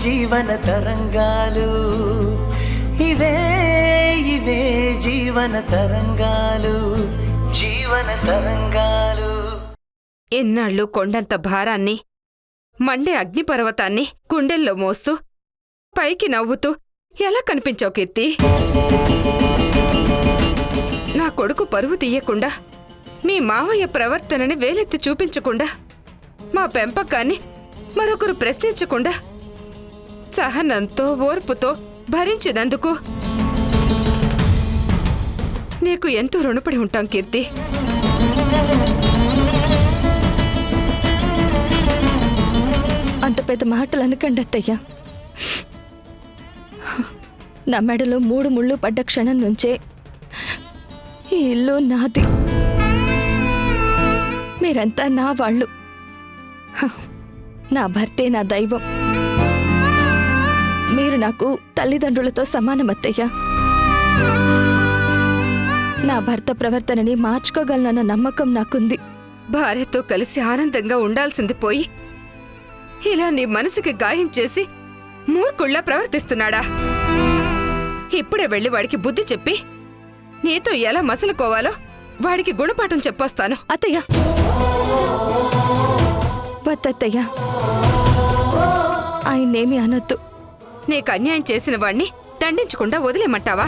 జీవన తరంగాలు, ఇవే ఇవే జీవన తరంగాలు, జీవన తరంగాలు. ఎన్నాళ్ళు కొండంత భారాన్ని, మండే అగ్నిపర్వతాన్ని గుండెల్లో మోస్తూ పైకి నవ్వుతూ ఎలా కనిపించావు కీర్తి? నా కొడుకు పరువు తీయకుండా, మీ మావయ్య ప్రవర్తనని వేలెత్తి చూపించకుండా, మా పెంపకాన్ని మరొకరు ప్రశ్నించకుండా సహనంతో ఓర్పుతో భరించినందుకు నీకు ఎంతో రుణపడి ఉంటాం కీర్తి. అంత పెద్ద మాటలు అనకండి అత్తయ్య. నా మెడలో 3 ముళ్ళు పడ్డ క్షణం నుంచే ఈ ఇల్లు నాది. మీరంతా నా వాళ్ళు. నా భర్తే నా దైవం. మీరు నాకు తల్లిదండ్రులతో సమానం అత్తయ్య. నా భర్త ప్రవర్తనని మార్చుకోగలనన్న నమ్మకం నాకుంది. భార్యతో కలిసి ఆనందంగా ఉండాల్సింది పోయి ఇలా నీ మనసుకి గాయం చేసి మూర్ఖుళ్ళ ప్రవర్తిస్తున్నాడా? ఇప్పుడే వెళ్ళి వాడికి బుద్ధి చెప్పి నీతో ఎలా మసలుకోవాలో వాడికి గుణపాఠం చెప్పొస్తాను. అత్తయ్య, వద్దత్తయ్య, ఆయన్నేమీ అనొద్దు. నీకు అన్యాయం చేసిన వాణ్ణి దండించకుండా వదిలేమంటావా?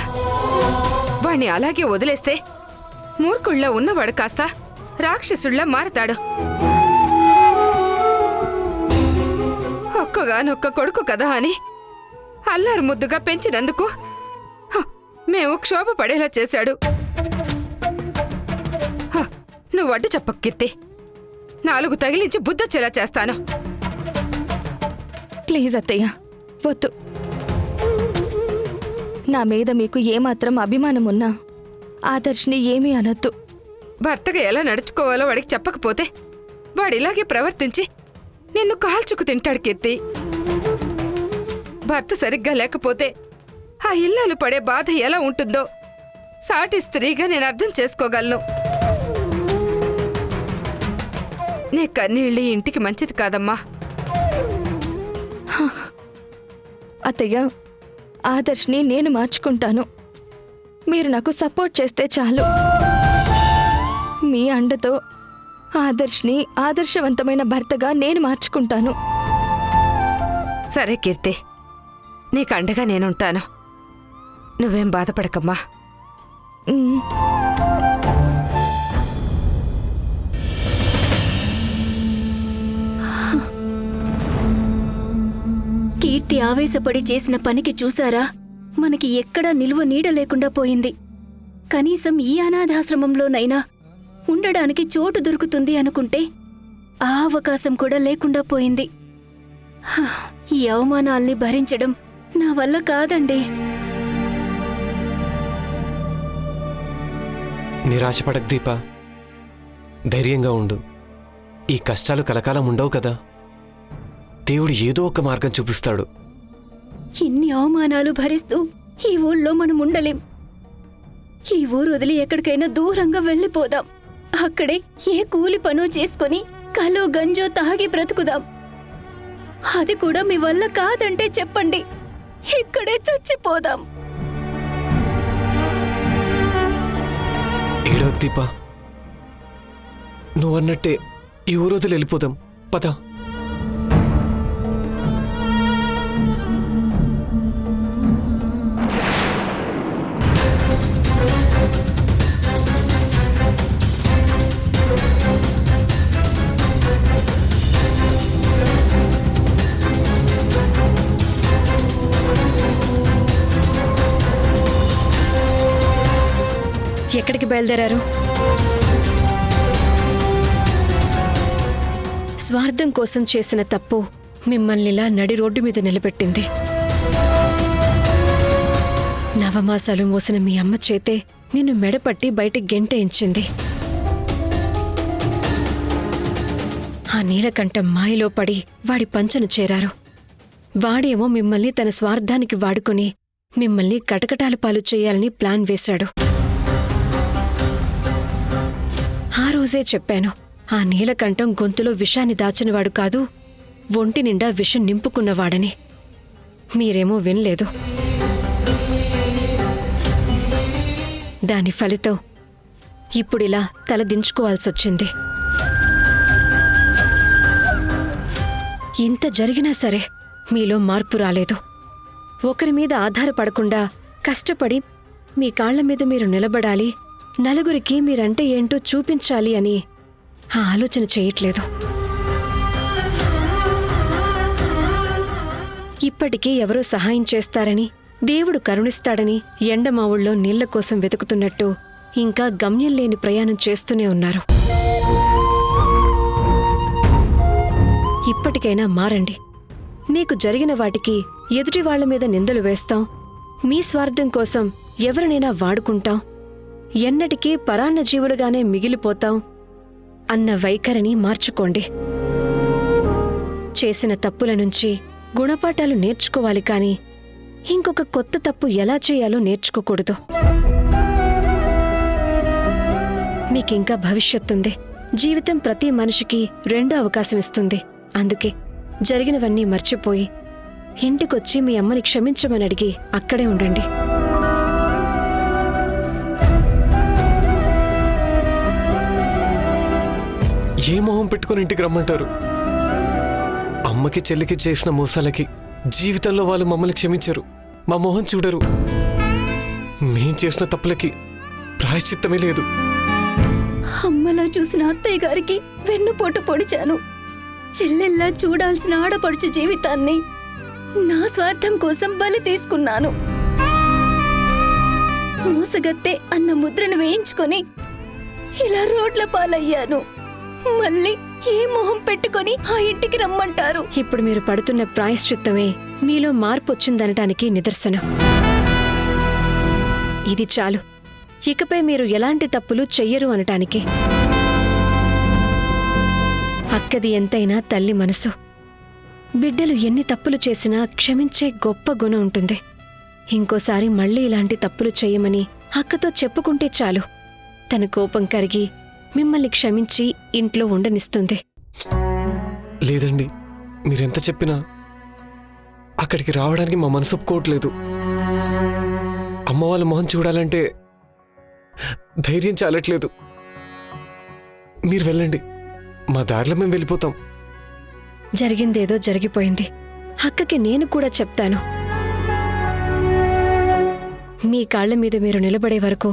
వాణ్ణి అలాగే వదిలేస్తే మూర్ఖుళ్ళ ఉన్నవాడు కాస్త రాక్షసుళ్ళ మారతాడు. ఒక్కగానొక్క కొడుకు కదా అని అల్లారు ముద్దుగా పెంచినందుకు మేము క్షోభ పడేలా చేశాడు. నువ్వు అడ్డు చెప్పకు కీర్తి. 4 తగిలించి బుద్ధొచ్చేలా చేస్తాను. ప్లీజ్ అత్తయ్య, వద్దు. నా మీద మీకు ఏమాత్రం అభిమానం ఉన్నా ఆదర్శ్ని ఏమీ అనొద్దు. భర్తగా ఎలా నడుచుకోవాలో వాడికి చెప్పకపోతే వాడిలాగే ప్రవర్తించి నిన్ను కాల్చుకు తింటాడు కీర్తి. భర్త సరిగ్గా లేకపోతే ఆ ఇల్లాలు పడే బాధ ఎలా ఉంటుందో సాటి స్త్రీగా నేను అర్థం చేసుకోగలను. నీ కన్నీళ్ళి ఇంటికి మంచిది కాదమ్మా. అత్తయ్య, ఆదర్శ్ని నేను మార్చుకుంటాను. మీరు నాకు సపోర్ట్ చేస్తే చాలు. మీ అండతో ఆదర్శ్ని ఆదర్శవంతమైన భర్తగా నేను మార్చుకుంటాను. సరే కీర్తి, నీకు అండగా నేనుంటాను. నువ్వేం బాధపడకమ్మా. కీర్తి ఆవేశపడి చేసిన పనికి చూసారా, మనకి ఎక్కడా నిలువ నీడ లేకుండా పోయింది. కనీసం ఈ అనాథాశ్రమంలోనైనా ఉండడానికి చోటు దొరుకుతుంది అనుకుంటే ఆ అవకాశం కూడా లేకుండా పోయింది. ఈ అవమానాల్ని భరించడం నా వల్ల కాదండి. నిరాశపడకు దీపా, ధైర్యంగా ఉండు. ఈ కష్టాలు కలకాలం ఉండవు కదా. దేవుడు ఏదో ఒక మార్గం చూపిస్తాడు. ఇన్ని అవమానాలు భరిస్తూ ఈ ఊళ్ళో మనం ఉండలేం. ఈ ఊరు వదిలి ఎక్కడికైనా దూరంగా వెళ్ళిపోదాం. అక్కడే ఏ కూలి పనో చేసుకొని కలో గంజో తాగి బ్రతుకుదాం. అది కూడా మీ వల్ల కాదంటే చెప్పండి, ఇక్కడే చచ్చిపోదాం. ఏడవకు దీపా, నువ్వన్నట్టే ఈ ఊరు వదిలి వెళ్ళిపోదాం. పద. ఎక్కడికి బయలుదేరారు? స్వార్థం కోసం చేసిన తప్పు మిమ్మల్నిలా నడి రోడ్డు మీద నిలబెట్టింది. నవమాసాలు మోసిన మీ అమ్మ చేతే నిన్ను మెడపట్టి బయటికి గెంటేయించింది. ఆ నీలకంఠం మాయలో పడి వాడి పంచను చేరారు. వాడేమో మిమ్మల్ని తన స్వార్థానికి వాడుకొని మిమ్మల్ని కటకటాల పాలు చేయాలని ప్లాన్ వేశాడు. ఆ రోజే చెప్పాను, ఆ నీలకంఠం గొంతులో విషాన్ని దాచినవాడు కాదు, ఒంటి నిండా విషం నింపుకున్నవాడని. మీరేమో వినలేదు. దాని ఫలితం ఇప్పుడిలా తలదించుకోవాల్సొచ్చింది. ఇంత జరిగినా సరే మీలో మార్పు రాలేదు. ఒకరి మీద ఆధారపడకుండా కష్టపడి మీ కాళ్ల మీద మీరు నిలబడాలి, నలుగురికి మీరంటే ఏంటో చూపించాలి అని ఆ ఆలోచన చేయట్లేదు. ఇప్పటికీ ఎవరో సహాయం చేస్తారని, దేవుడు కరుణిస్తాడని ఎండమావుల్లో నీళ్ల కోసం వెతుకుతున్నట్టు ఇంకా గమ్యం లేని ప్రయాణం చేస్తూనే ఉన్నారు. ఇప్పటికైనా మారండి. మీకు జరిగిన వాటికి ఎదుటి వాళ్ల మీద నిందలు వేస్తాం, మీ స్వార్థం కోసం ఎవరినైనా వాడుకుంటాం, ఎన్నటికీ పరాన్న జీవులుగానే మిగిలిపోతాం అన్న వైఖరిని మార్చుకోండి. చేసిన తప్పుల నుంచి గుణపాఠాలు నేర్చుకోవాలి కాని ఇంకొక కొత్త తప్పు ఎలా చేయాలో నేర్చుకోకూడదు. మీకింకా భవిష్యత్తుంది. జీవితం ప్రతి మనిషికి రెండో అవకాశం ఇస్తుంది. అందుకే జరిగినవన్నీ మర్చిపోయి ఇంటికొచ్చి మీ అమ్మని క్షమించమని అడిగి అక్కడే ఉండండి. ఏ మొహం పెట్టుకుని ఇంటికి రమ్మంటారు? అమ్మకి చెల్లికి చేసిన మోసాలకి జీవితంలో వాళ్ళు మమ్మల్ని క్షమించరు, మా మొహం చూడరు. మేం చేసిన తప్పులకి ప్రాయశ్చిత్తమే లేదు. అమ్మలా చూసిన అత్తయ్య గారికి వెన్నుపోటు పొడిచాను. చెల్లెల్లా చూడాల్సిన ఆడపడుచు జీవితాన్ని నా స్వార్థం కోసం బలి తీసుకున్నాను. మోసగత్తే అన్న ముద్రను వేయించుకొని ఇలా రోడ్ల పాలయ్యాను. మళ్ళీ ఏ మొహం పెట్టుకొని ఆ ఇంటికి రమ్మంటారు? ఇప్పుడు మీరు పడుతున్న ప్రాయశ్చిత్తమే మీలో మార్పు వచ్చిందనటానికి నిదర్శనం. ఇది చాలు. ఇకపై మీరు ఎలాంటి తప్పులు చెయ్యరు అనటానికి. అక్కది ఎంతైనా తల్లి మనసు. బిడ్డలు ఎన్ని తప్పులు చేసినా క్షమించే గొప్ప గుణం ఉంటుంది. ఇంకోసారి మళ్ళీ ఇలాంటి తప్పులు చెయ్యమని అక్కతో చెప్పుకుంటే చాలు, తన కోపం కరిగి మిమ్మల్ని క్షమించి ఇంట్లో ఉండనిస్తుంది. లేదండి, మీరెంత చెప్పినా అక్కడికి రావడానికి మా మనసు ఒప్పుకోవట్లేదు. అమ్మ వాళ్ళ మొహం చూడాలంటే ధైర్యం చాలట్లేదు. మీరు వెళ్ళండి, మా దారిలో మేము వెళ్ళిపోతాం. జరిగిందేదో జరిగిపోయింది. అక్కకి నేను కూడా చెప్తాను. మీ కాళ్ల మీద మీరు నిలబడే వరకు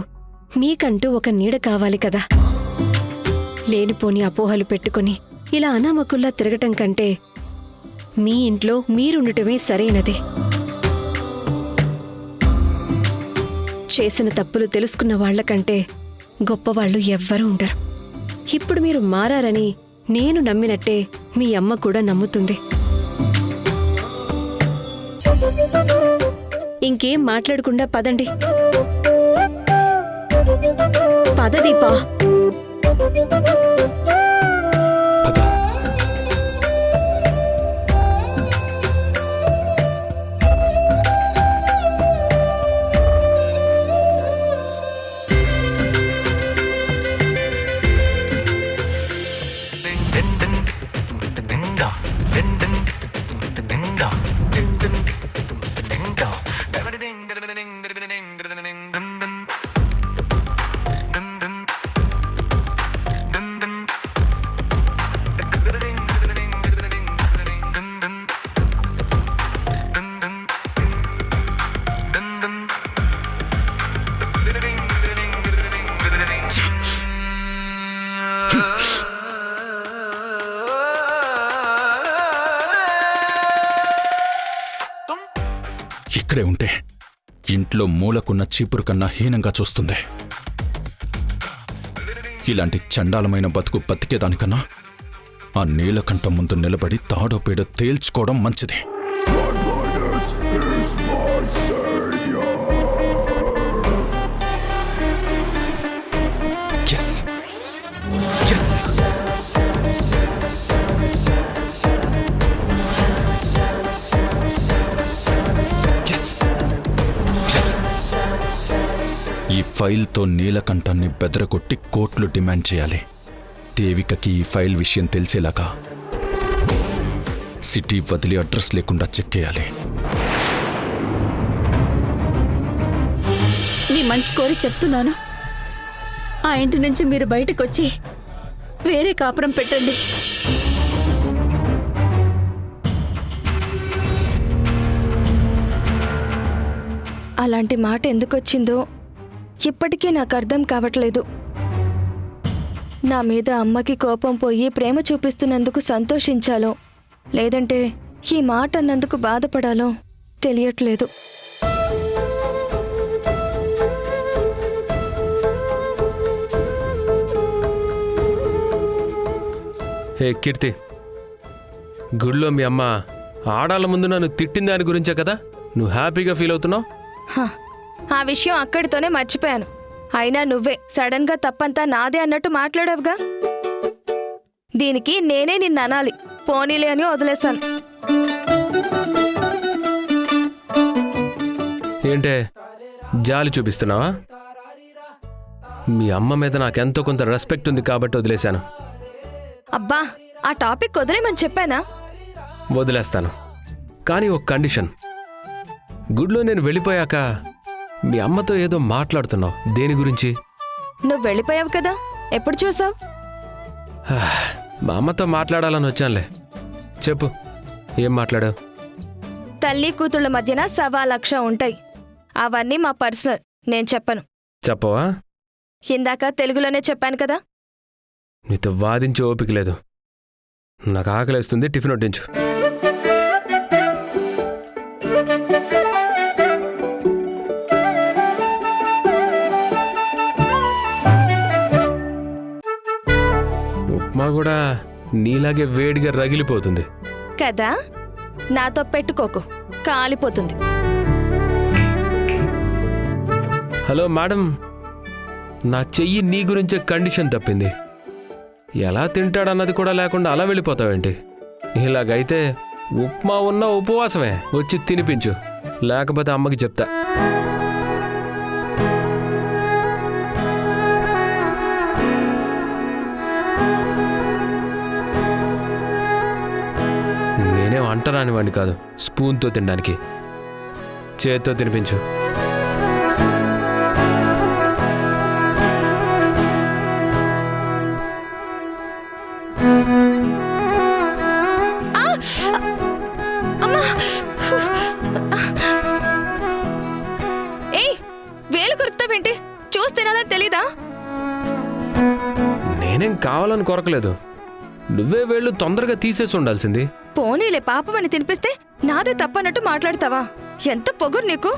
మీకంటూ ఒక నీడ కావాలి కదా. లేనిపోని అపోహలు పెట్టుకుని ఇలా అనామకుల్లా తిరగటం కంటే మీ ఇంట్లో మీరుండటమే సరైనది. చేసిన తప్పులు తెలుసుకున్న వాళ్లకంటే గొప్పవాళ్లు ఎవ్వరూ ఉండరు. ఇప్పుడు మీరు మారారని నేను నమ్మినట్టే మీ అమ్మ కూడా నమ్ముతుంది. ఇంకేం మాట్లాడకుండా పదండి. పద దీపా. ఇక్కడే ఉంటే ఇంట్లో మూలకున్న చీపురు కన్నా హీనంగా చూస్తుంది. ఇలాంటి చండాలమైన బతుకు బతికేదానికన్నా ఆ నీలకంఠం ముందు నిలబడి తాడో పేడో తేల్చుకోవడం మంచిది. ఈ ఫైల్తో నీలకంఠాన్ని బెదరగొట్టి కోర్టులు డిమాండ్ చేయాలి. దేవికకి ఈ ఫైల్ విషయం తెలిసేలాగా సిటీ వదిలి అడ్రస్ లేకుండా చెక్కేయాలి. మంచి కోరి చెప్తున్నాను. ఆ ఇంటి నుంచి మీరు బయటకు వచ్చి వేరే కాపురం పెట్టండి. అలాంటి మాట ఎందుకొచ్చిందో ఇప్పటికీ నాకు అర్థం కావట్లేదు. నా మీద అమ్మకి కోపం పోయి ప్రేమ చూపిస్తున్నందుకు సంతోషించాలో లేదంటే ఈ మాట అన్నందుకు బాధపడాలో తెలియట్లేదు. హే కీర్తి, గుడిలో మీ అమ్మ ఆడాళ్ళ ముందు నన్ను తిట్టిన దాని గురించే కదా నువ్వు హ్యాపీగా ఫీల్ అవుతున్నావు? హ, ఆ విషయం అక్కడితోనే మర్చిపోయాను. అయినా నువ్వే సడన్ గా తప్పంతా నాదే అన్నట్టు మాట్లాడావుగా. దీనికి నేనే నిన్ను అనాలి, పోనీలే అని వదిలేశాను. ఏంటే జాలి చూపిస్తున్నావా? మీ అమ్మ మీద నాకెంతో కొంత రెస్పెక్ట్ ఉంది కాబట్టి వదిలేశాను. అబ్బా, ఆ టాపిక్ వదిలేమని చెప్పానా? వదిలేస్తాను, కానీ ఒక కండిషన్. గుడిలో నేను వెళ్ళిపోయాక మీ అమ్మతో ఏదో మాట్లాడుతున్నావు, దేని గురించి? నువ్వు వెళ్ళిపోయావు కదా, ఎప్పుడు చూసావు? మా అమ్మతో మాట్లాడాలని వచ్చానులే, చెప్పు ఏం మాట్లాడావు? తల్లి కూతుళ్ళ మధ్యన 1,00,000 ఉంటాయి. అవన్నీ మా పర్సనల్, నేను చెప్పను. చెప్పవా? ఇందాక తెలుగులోనే చెప్పాను కదా. నీతో వాదించే ఓపిక లేదు. నాకు ఆకలేస్తుంది, టిఫిన్ వడ్డించు. ఉప్మా కూడా నీలాగే వేడిగా రగిలిపోతుంది కదా, నాతో పెట్టుకోకు, కాలిపోతుంది. హలో మేడం, నా చెయ్యి నీ గురించే కండిషన్ తప్పింది. ఎలా తింటాడన్నది కూడా లేకుండా అలా వెళ్ళిపోతావేంటి? ఇలాగైతే ఉప్మా ఉన్న ఉపవాసమే, వచ్చి తినిపించు, లేకపోతే అమ్మకి చెప్తా. నేనేం అంటరాని వాడిని కాదు స్పూన్తో తినడానికి, చేత్తో తినిపించు. ఏయ్, వేలు కొరుకుతావేంటి? చూసి తినాలని తెలీదా? నేనేం కావాలని కొరకలేదు, నువ్వే వేళ్ళు తొందరగా తీసేసి ఉండాల్సింది. పోనీలే, పాపమని తినిపిస్తే నాదే తప్పన్నట్టు మాట్లాడతావా? ఎంత పొగురు నీకు!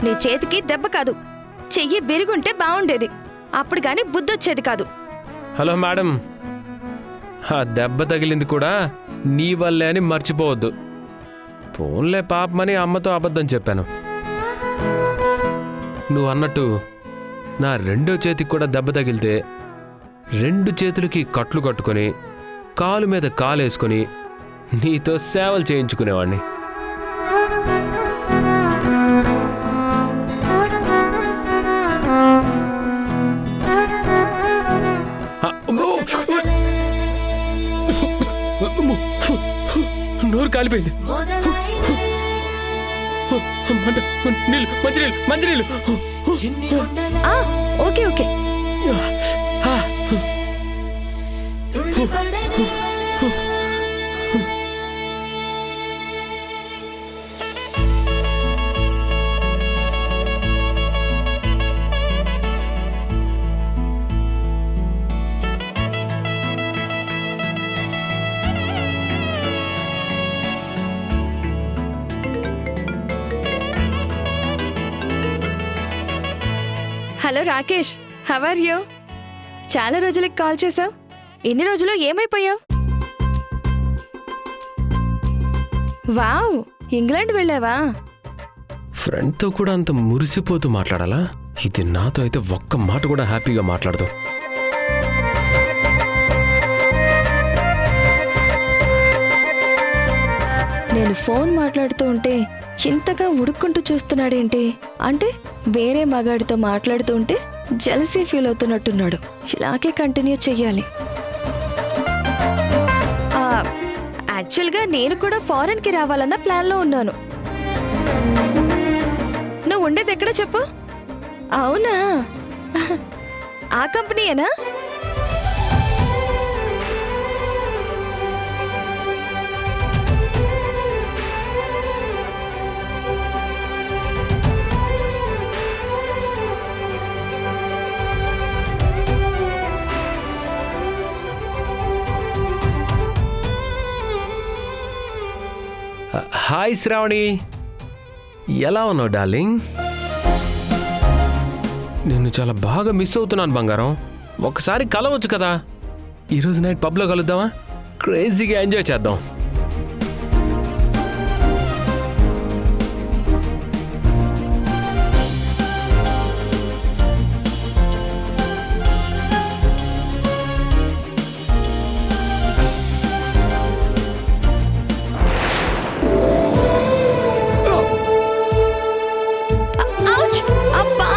నీ చేతికి దెబ్బ కాదు, చెయ్యి బెరుగుంటే బాగుండేది, అప్పుడు గాని బుద్ధొచ్చేది కాదు. హలో మేడం, ఆ దెబ్బ తగిలింది కూడా నీ వల్లే అని మర్చిపోవద్దు. పోన్లే పాపమని అమ్మతో అబద్ధం చెప్పాను. నువ్వు అన్నట్టు నా రెండో చేతికి కూడా దెబ్బ తగిలితే 2 చేతులకి కట్లు కట్టుకొని కాలు మీద కాలేసుకొని నీతో సేవలు చేయించుకునేవాణ్ణి. నోరు కాలిపోయింది. నీళ్ళు, మంచినీళ్ళు. Okay okay. Hello Rakesh, how are you? చాలా రోజులకి కాల్ చేసావు. ఎన్ని రోజులు ఏమైపోయావు? వావ్, ఇంగ్లాండ్ వెళ్ళావా? ఫ్రెండ్తో కూడా అంత మురిసిపోతూ మాట్లాడాలా? ఇది నాతో అయితే ఒక్క మాట కూడా హ్యాపీగా మాట్లాడదు. నేను ఫోన్ మాట్లాడుతూ ఉంటే ఇంతగా ఉడుక్కుంటూ చూస్తున్నాడేంటి? అంటే వేరే మగాడితో మాట్లాడుతూ ఉంటే జెలసీ ఫీల్ అవుతున్నట్టున్నాడు. ఇలాగే కంటిన్యూ చెయ్యాలి. యాక్చువల్గా నేను కూడా ఫారెన్కి రావాలన్న ప్లాన్లో ఉన్నాను. నువ్వు ఉండేది ఎక్కడ చెప్పు? అవునా, ఆ కంపెనీయేనా? హాయ్ శ్రావణి, ఎలా ఉన్నావు డార్లింగ్? నిన్ను చాలా బాగా మిస్ అవుతున్నాను బంగారం. ఒకసారి కలవచ్చు కదా. ఈరోజు నైట్ పబ్లో కలుద్దామా? క్రేజీగా ఎంజాయ్ చేద్దాం. ఔచ్! అబ్బా!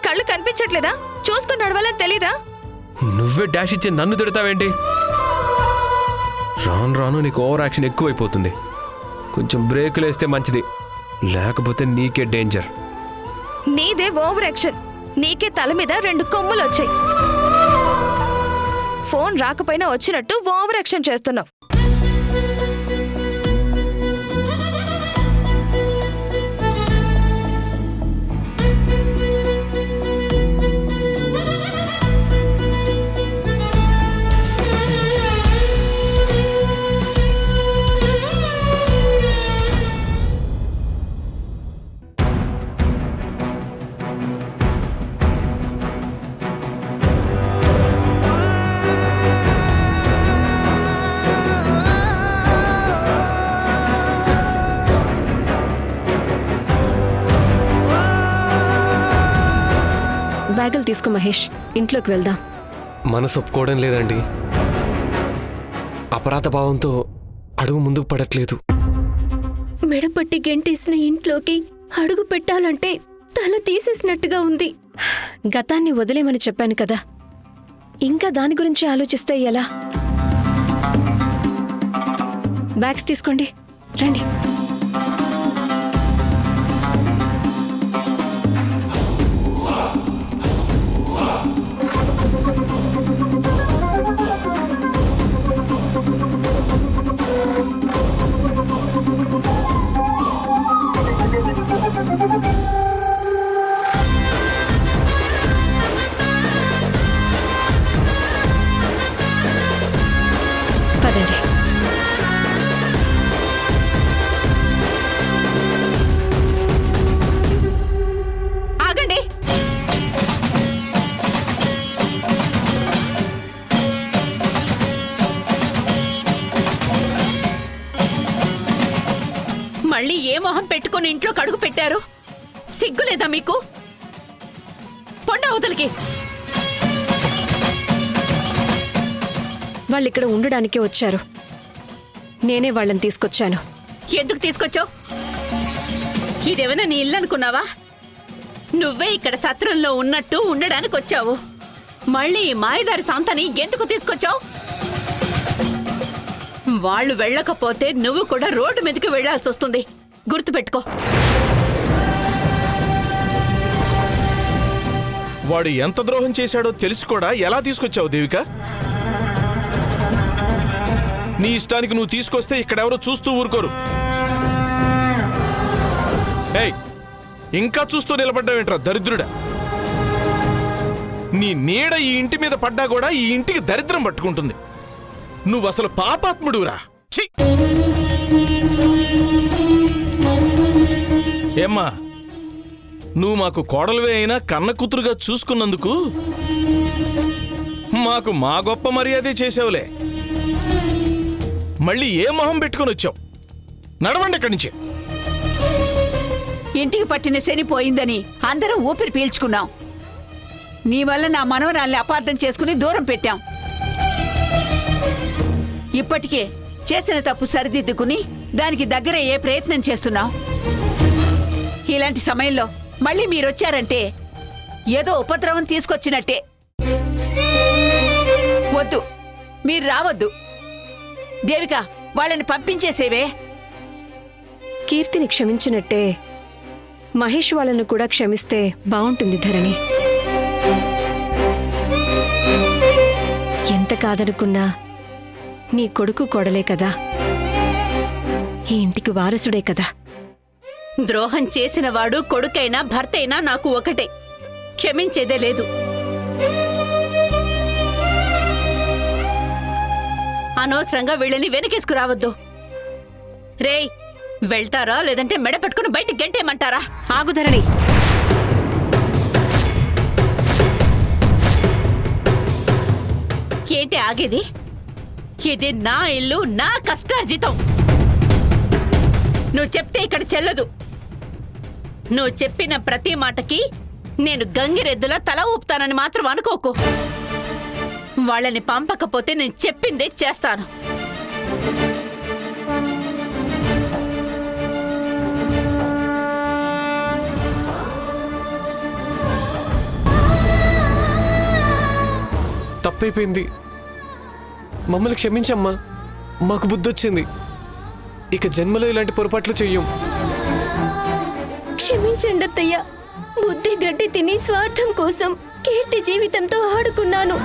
కళ్ళు కనిపించట్లేదా? చూసుకుని నడవాలని తెలీదా? నువ్వే డాష్ ఇచ్చి నన్ను తిడతావేంటి? రాను రాను నీకు ఓవర్ యాక్షన్ ఎక్కువైపోతుంది. కొంచెం బ్రేకులు వేస్తే మంచిది, లేకపోతే నీకే డేంజర్. నీదే ఓవర్ యాక్షన్. నీకే తల మీద 2 కొమ్ములు వచ్చాయి. ఫోన్ రాకపోయినా వచ్చినట్టు ఓవర్ యాక్షన్ చేస్తున్నావు. బ్యాగులు తీసుకో మహేష్, ఇంట్లోకి వెళ్దాం. మనసు ఒప్పుకోవడం లేదండి. అపరాధ భావంతో అడుగు ముందుకు పడట్లేదు. మెడపట్టి గెంటేసిన ఇంట్లోకి అడుగు పెట్టాలంటే తల తీసేసినట్టుగా ఉంది. గతాన్ని వదిలేమని చెప్పాను కదా, ఇంకా దాని గురించి ఆలోచిస్తే ఎలా? బ్యాగ్స్ తీసుకోండి, రండి. పదండి. ఆగండి. మళ్ళీ ఏ మొహం పెట్టుకుని ఇంట్లో కడుగు పెట్టారు? సిగ్గులేదా మీకు? పొండ అవతలికి. వాళ్ళిక్కడ ఉండడానికే వచ్చారు. నేనే వాళ్ళని తీసుకొచ్చాను. ఎందుకు తీసుకొచ్చావు? ఇదేమైనా నీ ఇల్లు అనుకున్నావా? నువ్వే ఇక్కడ సత్రంలో ఉన్నట్టు ఉండడానికి వచ్చావు. మళ్ళీ ఈ మాయదారి సంతని ఎందుకు తీసుకొచ్చావు? వాళ్ళు వెళ్ళకపోతే నువ్వు కూడా రోడ్డు మీదకి వెళ్లాల్సి వస్తుంది. గుర్తుపెట్టుకో. వాడు ఎంత ద్రోహం చేశాడో తెలిసి కూడా ఎలా తీసుకొచ్చావు దేవిక? నీ ఇష్టానికి నువ్వు తీసుకొస్తే ఇక్కడెవరో చూస్తూ ఊరుకోరు. ఏయ్, ఇంకా చూస్తూ నిలబడ్డావేంట్రా దరిద్రుడా? నీ నీడ ఈ ఇంటి మీద పడ్డా కూడా ఈ ఇంటికి దరిద్రం పట్టుకుంటుంది. నువ్వు అసలు పాపాత్ముడురా. ఛీ! ఏమ్మా, నువ్వు మాకు కోడలువే అయినా కన్న కూతురుగా చూసుకున్నందుకు మాకు మా గొప్ప మర్యాదే చేసావులే. మళ్ళీ ఏ మొహం పెట్టుకుని వచ్చావు? నడవండి ఇక్కడి నుంచి. ఇంటికి పట్టిన శని పోయిందని అందరం ఊపిరి పీల్చుకున్నాం. నీ వల్ల నా మనవరాల్ని అపార్థం చేసుకుని దూరం పెట్టాం. ఇప్పటికే చేసిన తప్పు సరిదిద్దుకుని దానికి దగ్గర ఏ ప్రయత్నం చేస్తున్నాం. ఇలాంటి సమయంలో మళ్ళీ మీరొచ్చారంటే ఏదో ఉపద్రవం తీసుకొచ్చినట్టే. వద్దు, మీరు రావద్దు. దేవిక, వాళ్ళని పంపించేసేవే. కీర్తిని క్షమించినట్టే మహేష్ వాళ్ళను కూడా క్షమిస్తే బావుంటుంది ధరణి. ఎంత కాదనుకున్నా నీ కొడుకు కోడలే కదా, ఈ ఇంటికి వారసుడే కదా. ద్రోహం చేసిన వాడు కొడుకైనా భర్తైనా నాకు ఒకటే, క్షమించేదే లేదు. అనవసరంగా వీళ్ళని వెనకేసుకురావద్దు. రేయ్, వెళ్తారా లేదంటే మెడ పట్టుకుని బయటికి గంటేయమంటారా? ఆగు ధరణి. ఏంటి ఆగేది? ఇది నా ఇల్లు, నా కష్టార్జితం. నువ్వు చెప్తే ఇక్కడ చెల్లదు. నువ్వు చెప్పిన ప్రతి మాటకి నేను గంగిరెద్దులా తల ఊపుతానని మాత్రం అనుకోకు. వాళ్ళని పంపకపోతే నేను చెప్పిందే చేస్తాను. తప్పైపోయింది, మమ్మల్ని క్షమించమ్మా. మాకు బుద్ధొచ్చింది, ఇక జన్మలో ఇలాంటి పొరపాట్లు చెయ్యం. క్షమించండి అత్తయ్య. బుద్ధి గడ్డి తిని స్వార్థం కోసం కీర్తి జీవితంతో ఆడుకున్నాను.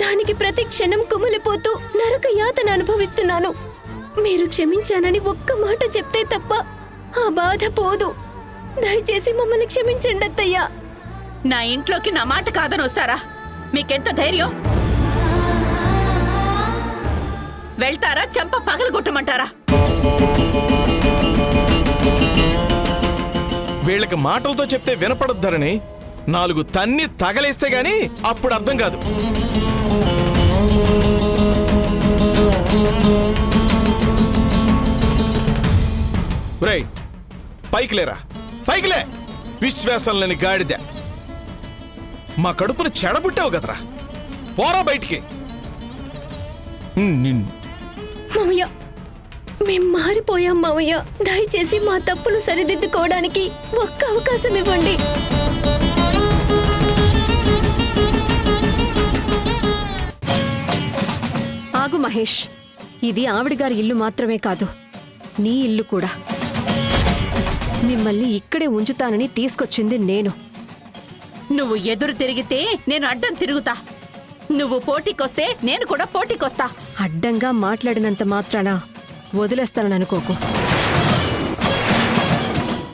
దానికి ప్రతి క్షణం కుమిలిపోతూ నరక యాతన అనుభవిస్తున్నాను. మీరు క్షమించానని ఒక్క మాట చెప్తే తప్ప ఆ బాధ పోదు. దయచేసి మమ్మల్ని క్షమించండి అత్తయ్య. నా ఇంట్లోకి నా మాట కాదని వస్తారా? మీకెంత ధైర్యం? వెళ్తారా చంప పగలగొట్టమంటారా? వీళ్ళకి మాటలతో చెప్తే వినపడొద్దని 4 తన్ని తగలేస్తే గాని అప్పుడు అర్థం కాదు. రేయ్, పైకి లేరా, పైకిలే. విశ్వాసం లేని గాడిద, మా కడుపును చెడబుట్టావు కదరా, పోరా బయటికి. మావయ్య, మేం మారిపోయాం మావయ్య. దయచేసి మా తప్పులు సరిదిద్దుకోవడానికి ఒక్క అవకాశం ఇవ్వండి. ఆగు మహేష్, ఇది ఆవిడగారి ఇల్లు మాత్రమే కాదు, నీ ఇల్లు కూడా. మిమ్మల్ని ఇక్కడే ఉంచుతానని తీసుకొచ్చింది నేను. నువ్వు ఎదురు తిరిగితే నేను అడ్డం తిరుగుతా. నువ్వు పోటీకొస్తే నేను కూడా పోటీకొస్తా. అడ్డంగా మాట్లాడినంత మాత్రాన వదిలేస్తానని అనుకోకు.